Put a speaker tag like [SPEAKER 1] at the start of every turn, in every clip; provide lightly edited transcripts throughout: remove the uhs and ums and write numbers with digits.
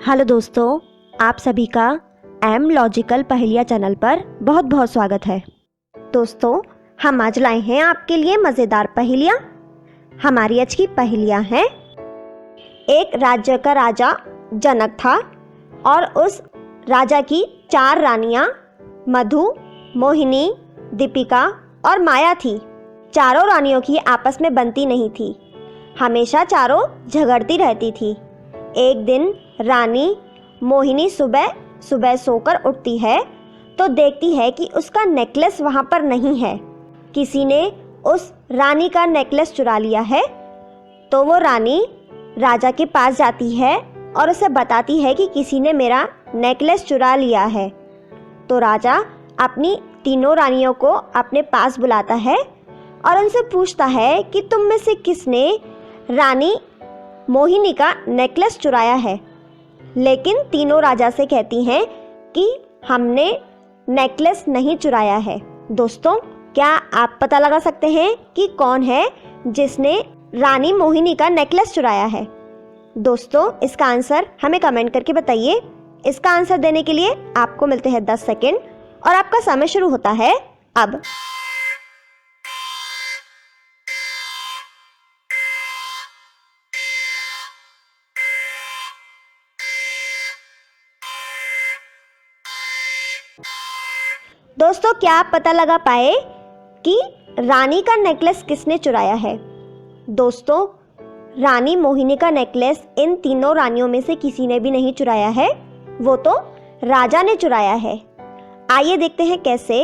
[SPEAKER 1] Hello दोस्तों, आप सभी का एम लॉजिकल पहेलियाँ चैनल पर बहुत बहुत स्वागत है। दोस्तों, हम आज लाए हैं आपके लिए मज़ेदार पहेलियाँ। हमारी आज की पहेलियाँ हैं। एक राज्य का राजा जनक था और उस राजा की 4 रानियाँ मधु, मोहिनी, दीपिका और माया थी। चारों रानियों की आपस में बनती नहीं थी, हमेशा चारों झगड़ती रहती थी। एक दिन रानी मोहिनी सुबह सुबह सोकर उठती है तो देखती है कि उसका नेकलेस वहाँ पर नहीं है। किसी ने उस रानी का नेकलेस चुरा लिया है। तो वो रानी राजा के पास जाती है और उसे बताती है कि किसी ने मेरा नेकलेस चुरा लिया है। तो राजा अपनी तीनों रानियों को अपने पास बुलाता है और उनसे पूछता है कि तुम में से किसने रानी मोहिनी का नेकलेस चुराया है। लेकिन तीनों राजा से कहती हैं कि हमने नेकलेस नहीं चुराया है। दोस्तों, क्या आप पता लगा सकते हैं कि कौन है जिसने रानी मोहिनी का नेकलेस चुराया है? दोस्तों, इसका आंसर हमें कमेंट करके बताइए। इसका आंसर देने के लिए आपको मिलते हैं 10 सेकेंड और आपका समय शुरू होता है अब। दोस्तों, क्या आप पता लगा पाए कि रानी का नेकलेस किसने चुराया है? दोस्तों, रानी मोहिनी का नेकलेस इन तीनों रानियों में से किसी ने भी नहीं चुराया है, वो तो राजा ने चुराया है। आइए देखते हैं कैसे।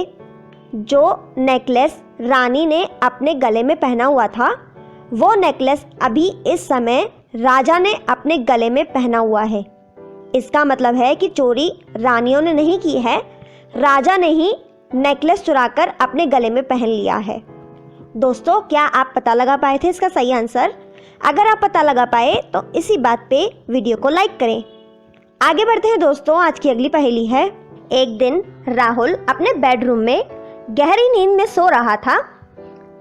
[SPEAKER 1] जो नेकलेस रानी ने अपने गले में पहना हुआ था, वो नेकलेस अभी इस समय राजा ने अपने गले में पहना हुआ है। इसका मतलब है कि चोरी रानियों ने नहीं की है, राजा ने ही नेकलेस चुराकर अपने गले में पहन लिया है। दोस्तों, क्या आप पता लगा पाए थे इसका सही आंसर? अगर आप पता लगा पाए तो इसी बात पे वीडियो को लाइक करें। आगे बढ़ते हैं दोस्तों। आज की अगली पहेली है। एक दिन राहुल अपने बेडरूम में गहरी नींद में सो रहा था।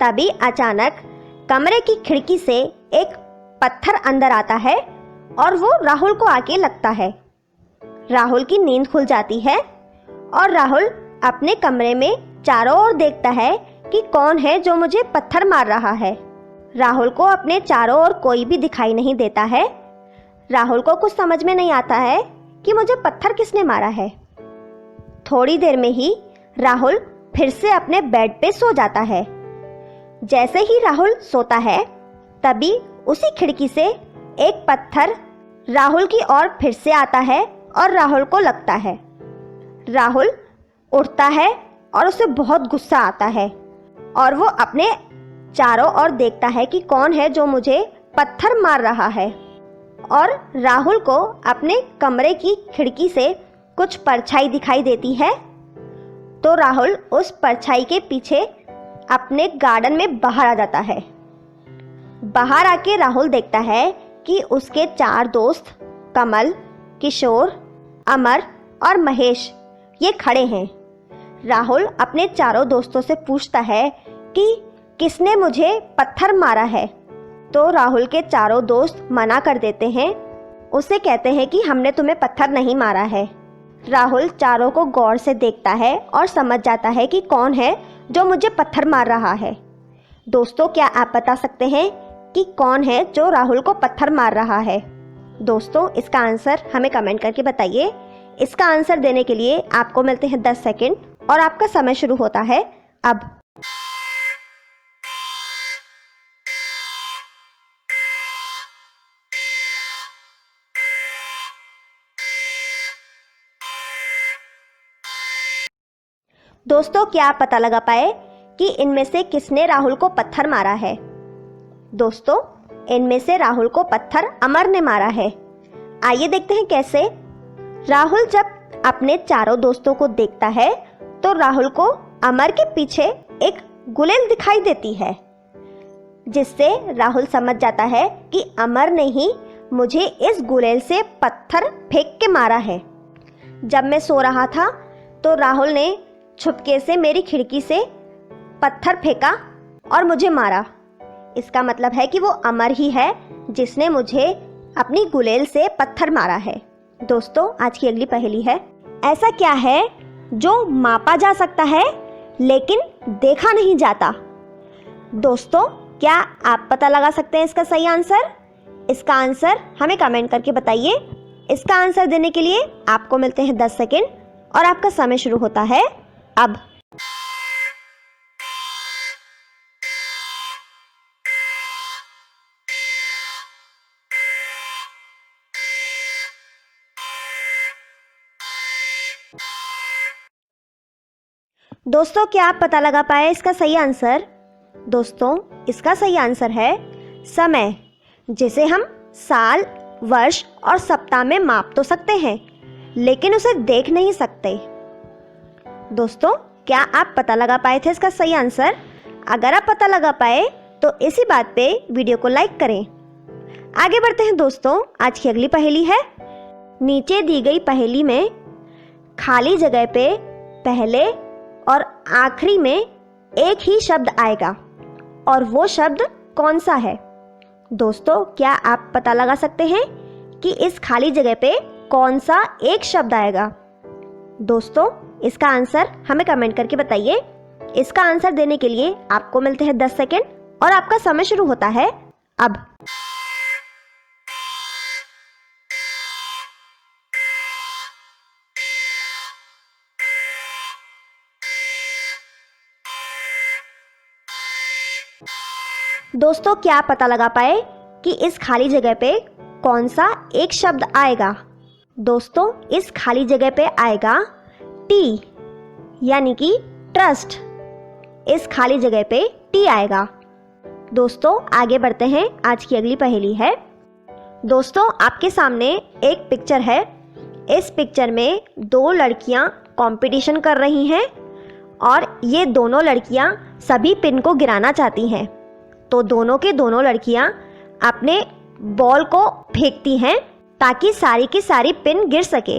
[SPEAKER 1] तभी अचानक कमरे की खिड़की से एक पत्थर अंदर आता है और वो राहुल को आके लगता है। राहुल की नींद खुल जाती है और राहुल अपने कमरे में चारों ओर देखता है कि कौन है जो मुझे पत्थर मार रहा है। राहुल को अपने चारों ओर कोई भी दिखाई नहीं देता है। राहुल को कुछ समझ में नहीं आता है कि मुझे पत्थर किसने मारा है। थोड़ी देर में ही राहुल फिर से अपने बेड पे सो जाता है। जैसे ही राहुल सोता है, तभी उसी खिड़की से एक पत्थर राहुल की ओर फिर से आता है और राहुल को लगता है। राहुल उठता है और उसे बहुत गुस्सा आता है और वो अपने चारों ओर देखता है कि कौन है जो मुझे पत्थर मार रहा है। और राहुल को अपने कमरे की खिड़की से कुछ परछाई दिखाई देती है। तो राहुल उस परछाई के पीछे अपने गार्डन में बाहर आ जाता है। बाहर आके राहुल देखता है कि उसके 4 दोस्त कमल, किशोर, अमर और महेश ये खड़े हैं। राहुल अपने चारों दोस्तों से पूछता है कि किसने मुझे पत्थर मारा है। तो राहुल के चारों दोस्त मना कर देते हैं। उसे कहते हैं कि हमने तुम्हें पत्थर नहीं मारा है। राहुल चारों को गौर से देखता है और समझ जाता है कि कौन है जो मुझे पत्थर मार रहा है। दोस्तों, क्या आप बता सकते हैं कि कौन है जो राहुल को पत्थर मार रहा है? दोस्तों, इसका आंसर हमें कमेंट करके बताइए। इसका आंसर देने के लिए आपको मिलते हैं 10 सेकेंड और आपका समय शुरू होता है अब। दोस्तों, क्या आप पता लगा पाए कि इनमें से किसने राहुल को पत्थर मारा है? दोस्तों, इनमें से राहुल को पत्थर अमर ने मारा है। आइए देखते हैं कैसे। राहुल जब अपने चारों दोस्तों को देखता है तो राहुल को अमर के पीछे एक गुलेल दिखाई देती है, जिससे राहुल समझ जाता है कि अमर ने ही मुझे इस गुलेल से पत्थर फेंक के मारा है। जब मैं सो रहा था तो राहुल ने छुपके से मेरी खिड़की से पत्थर फेंका और मुझे मारा। इसका मतलब है कि वो अमर ही है जिसने मुझे अपनी गुलेल से पत्थर मारा है। दोस्तों आज की अगली पहेली है, ऐसा क्या है जो मापा जा सकता है लेकिन देखा नहीं जाता? दोस्तों क्या आप पता लगा सकते हैं इसका सही आंसर? इसका आंसर हमें कमेंट करके बताइए। इसका आंसर देने के लिए आपको मिलते हैं 10 सेकेंड और आपका समय शुरू होता है अब। दोस्तों क्या आप पता लगा पाए इसका सही आंसर? दोस्तों इसका सही आंसर है समय, जिसे हम साल, वर्ष और सप्ताह में माप तो सकते हैं लेकिन उसे देख नहीं सकते। दोस्तों क्या आप पता लगा पाए थे इसका सही आंसर? अगर आप पता लगा पाए तो इसी बात पे वीडियो को लाइक करें। आगे बढ़ते हैं दोस्तों, आज की अगली पहेली है। नीचे दी गई पहेली में खाली जगह पे पहले और आखिरी में एक ही शब्द आएगा और वो शब्द कौन सा है? दोस्तों क्या आप पता लगा सकते हैं कि इस खाली जगह पे कौन सा एक शब्द आएगा? दोस्तों इसका आंसर हमें कमेंट करके बताइए। इसका आंसर देने के लिए आपको मिलते हैं 10 सेकेंड और आपका समय शुरू होता है अब। दोस्तों क्या आप पता लगा पाए कि इस खाली जगह पे कौन सा एक शब्द आएगा? दोस्तों इस खाली जगह पे आएगा टी, यानी कि ट्रस्ट। इस खाली जगह पे टी आएगा। दोस्तों आगे बढ़ते हैं, आज की अगली पहेली है। दोस्तों आपके सामने एक पिक्चर है। इस पिक्चर में दो लड़कियां कंपटीशन कर रही हैं और ये दोनों लड़कियां सभी पिन को गिराना चाहती हैं। तो दोनों के दोनों लड़कियां अपने बॉल को फेंकती हैं ताकि सारी की सारी पिन गिर सके।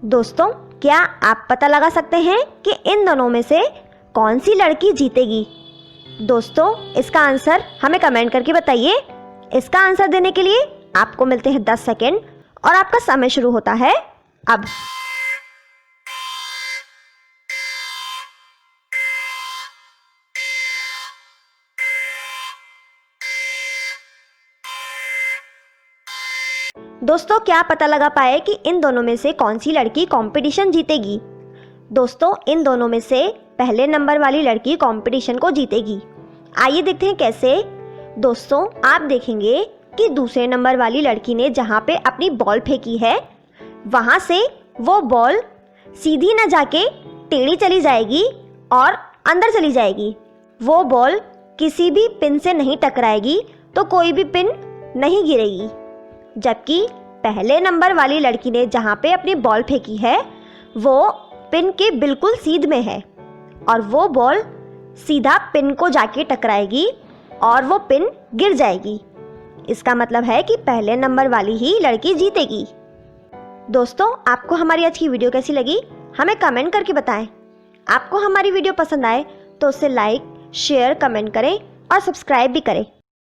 [SPEAKER 1] दोस्तों क्या आप पता लगा सकते हैं कि इन दोनों में से कौन सी लड़की जीतेगी? दोस्तों इसका आंसर हमें कमेंट करके बताइए। इसका आंसर देने के लिए आपको मिलते हैं 10 सेकेंड और आपका समय शुरू होता है अब। दोस्तों क्या पता लगा पाए कि इन दोनों में से कौन सी लड़की कंपटीशन जीतेगी? दोस्तों इन दोनों में से पहले नंबर वाली लड़की कंपटीशन को जीतेगी। आइए देखते हैं कैसे। दोस्तों आप देखेंगे कि दूसरे नंबर वाली लड़की ने जहाँ पे अपनी बॉल फेंकी है वहाँ से वो बॉल सीधी न जाके टेढ़ी चली जाएगी और अंदर चली जाएगी। वो बॉल किसी भी पिन से नहीं टकराएगी तो कोई भी पिन नहीं गिरेगी। जबकि पहले नंबर वाली लड़की ने जहाँ पे अपनी बॉल फेंकी है वो पिन के बिल्कुल सीध में है और वो बॉल सीधा पिन को जाके टकराएगी और वो पिन गिर जाएगी। इसका मतलब है कि पहले नंबर वाली ही लड़की जीतेगी। दोस्तों आपको हमारी आज की वीडियो कैसी लगी हमें कमेंट करके बताएं। आपको हमारी वीडियो पसंद आए तो उसे लाइक, शेयर, कमेंट करें और सब्सक्राइब भी करें।